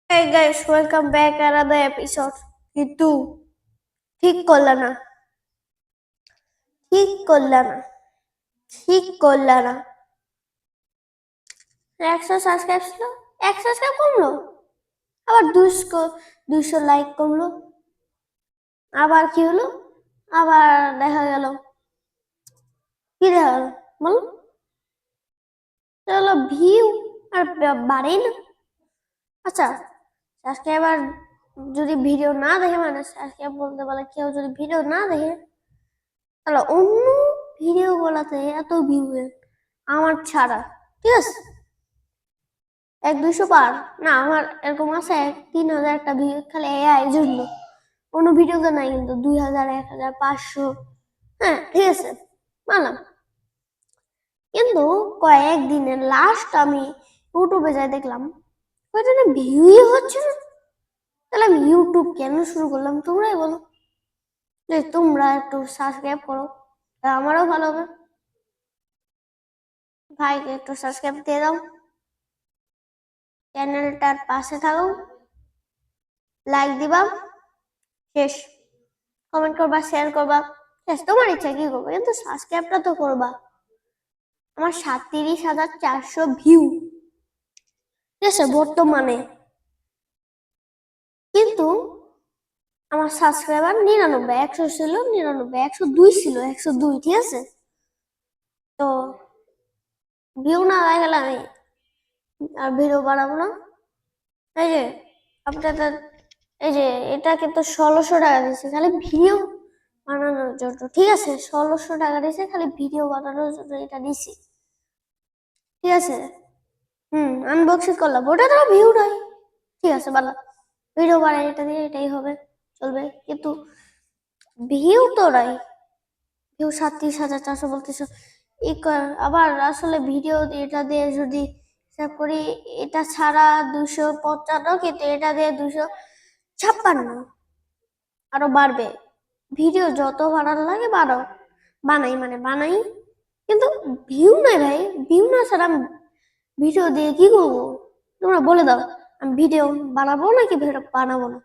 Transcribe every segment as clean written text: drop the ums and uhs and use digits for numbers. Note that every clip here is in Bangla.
Hey guys, welcome back another episode. কিন্তু ঠিক করলা না, ঠিক করলা না, ঠিক করলা না। 100 সাবস্ক্রাইব ছিল, 1 সাবস্ক্রাইব কমলো, আবার 200 লাইক কমলো, আবার কি হলো, আবার দেখা গেল কি দেখা গেল বলো, চলো ভিউ আর বাড়েই না। আচ্ছা, সাবস্ক্রাইবার যদি ভিডিও না দেখে, মানে সাবস্ক্রাইব বলতে বলে কেউ যদি ভিডিও না দেখে, তাহলে অন্য ভিডিও গুলাতে এত ভিউ আমার ছাড়া, ঠিক আছে, 100-200 পার না, আমার এরকম আছে 3000 ভিউ খালি এআই জন্য, কোনো ভিডিওতে নাই, কিন্তু 2000, 1000, 500, হ্যাঁ ঠিক আছে মানলাম। কিন্তু কয়েকদিনের লাস্ট আমি ইউটিউবে যাই দেখলাম ওইটা না ভিউই হচ্ছে না। তাহলে আমি ইউটিউব কেন শুরু করলাম তোমরাই বলো। যে তোমরা একটু সাবস্ক্রাইব করো, আমারও ভালো হবে। ভাইকে একটু সাবস্ক্রাইব দিয়ে দাও, চ্যানেলটার পাশে থাকো, লাইক দিবা, শেষ, কমেন্ট করবা, শেয়ার করবা, শেষ, তোমার ইচ্ছা কি করবো, কিন্তু সাবস্ক্রাইবটা তো করবা। আমার 37,400 ভিউ, ঠিক আছে বর্তমানে, কিন্তু আমার সাবস্ক্রাইবার 99, 100 ছিল 99, 102 ছিল, 102, ঠিক আছে। তো ভিউ না দেখালে আমি আর ভিডিও বানাবো না। এই যে আপনাদের, এই যে এটা কিন্তু 1600 টাকা দিচ্ছে খালি ভিডিও বানানোর জন্য, ঠিক আছে, 1600 টাকা দিচ্ছে খালি ভিডিও বানানোর জন্য, এটা দিছি, ঠিক আছে। আনবক্সিং করলাম, ওটা তো ভিউ নাই, ঠিক আছে ভালো, ভিডিও বানাই এটা দিয়ে, এটাই হবে, চলবে, কিন্তু ভিউ তো নাই। ভিউ 37,400 বলতেছো, আবার আসলে ভিডিও এটা দিয়ে যদি হিসাব করি, এটা ছাড়া 255, কিন্তু এটা দিয়ে 256, আরো বাড়বে। ভিডিও যত বাড়ার লাগে বাড়াও, বানাই, কিন্তু ভিউ নাই ভাই, ভিউ না ছাড়া আমি ভিডিও দিয়ে কি করবো, তোমরা বলে দাও। আমি ভিডিও বানাবো নাকি ভিডিও বানাবো না?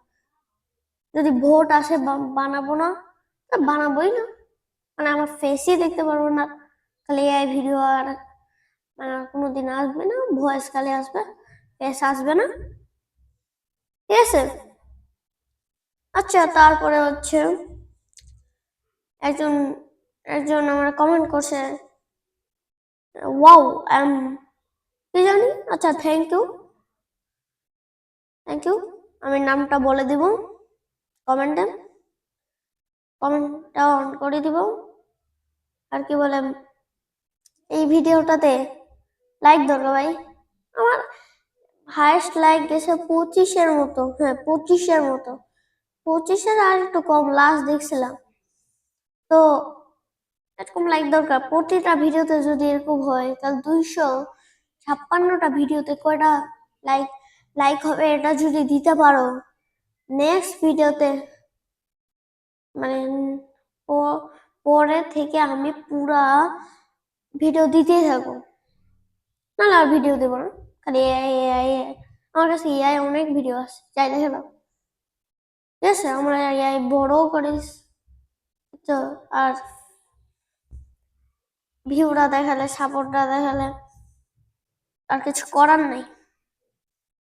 যদি ভোট আসে বানাবো না, তা বানাবোই না, মানে আমার ফেসই দেখতে পারবো না, খালি এই ভিডিও, আর মানে কোনোদিন আসবে না, ভয়েস খালি আসবে, ফেস আসবে না, ঠিক আছে। আচ্ছা, তারপরে হচ্ছে একজন একজন আমার কমেন্ট করছে, ওয়াও কি জানি, আচ্ছা থ্যাংক ইউ, আমি নামটা বলে দিব কমেন্টে, কমেন্টটা অন করে দিব। আর কি বলে, এই ভিডিওটাতে লাইক দরকার ভাই, আমার হাইয়েস্ট লাইক গেছে 25-এর মতো, হ্যাঁ 25-এর মতো, 25-এর আর একটু কম লাস্ট দেখছিলাম। তো এরকম লাইক দরকার, প্রতিটা ভিডিওতে যদি এরকম হয় তাহলে 256টা ভিডিওতে কয়টা লাইক লাইক হবে, এটা যদি দিতে পারো, নেক্সট ভিডিওতে মানে পরে থেকে আমি পুরা ভিডিও দিতেই থাকবো, নাহলে আর ভিডিও দেবো না, খালি এআই এআই এআই। আমার কাছে এআই অনেক ভিডিও আছে, চাই দেখে নাও, ঠিক আছে, আমরা এআই বড় করে তো, আর ভিউরা দেখালে, সাপোর্টটা দেখালে আর কিছু করার নাই।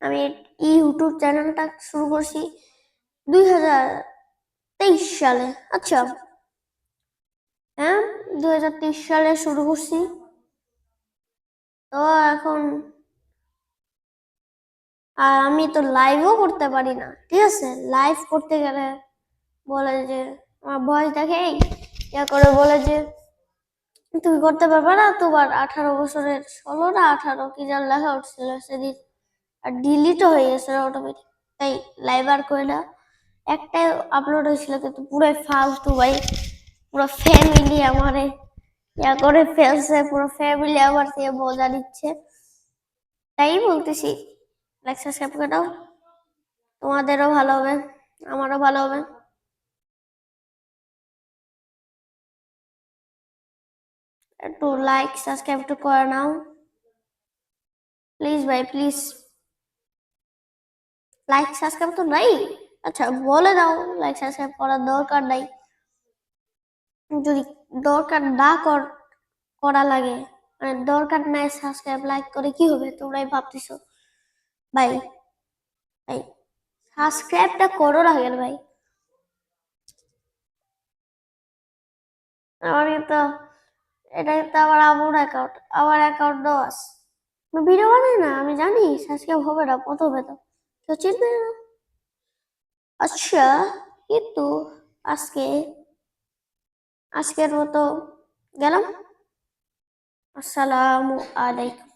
আমি ইউটিউব চ্যানেলটা শুরু করছি 2023 সালে, আচ্ছা, হ্যাঁ 2023 সালে শুরু করছি। তো এখন আমি তো লাইভও করতে পারি না, ঠিক আছে, লাইভ করতে গেলে বলে যে, আমার ভয়েস দেখে ইয়া করে বলে যে তুমি করতে পারবে না, তোমার 18 বছরের, 16 না 18 কি যেন লেখা উঠছিল সেদিন, আর ডিলিটও হয়ে গেছে অটোমেটিক, তাই লাইভ আর করে না। একটাই আপলোড হয়েছিল, কিন্তু পুরো ফালতু ভাই, পুরো ফ্যামিলি আমারে ইয়া করে ফেলছে, পুরো ফ্যামিলি আমার থেকে মজা নিচ্ছে, তাই বলতেছি লাইক সাবস্ক্রাইব করে দাও, তোমাদেরও ভালো হবে, আমারও ভালো হবে। একটু লাইক সাবস্ক্রাইব একটু করে নাও প্লিজ ভাই, প্লিজ। লাইক সাবস্ক্রাইব তো নাই। আচ্ছা বলে দাও লাইক সাবস্ক্রাইব করার দরকার নাই। যদি দরকার না করা লাগে, মানে দরকার নাই সাবস্ক্রাইব লাইক করে কি হবে তোমরাই ভাবতেছো। ভাই ভাই সাবস্ক্রাইবটা করো না কেন ভাই? আমার কিন্তু এটা কিন্তু আমার আমার অ্যাকাউন্ট, আমার অ্যাকাউন্ট দোষ। আমি ভিডিও বানাই না, আমি জানি সাবস্ক্রাইব হবে না প্রথমে, তো কেউ চিনবে না। আচ্ছা, কিন্তু আজকে আজকের মতো গেলাম। আসসালামু আলাইকুম।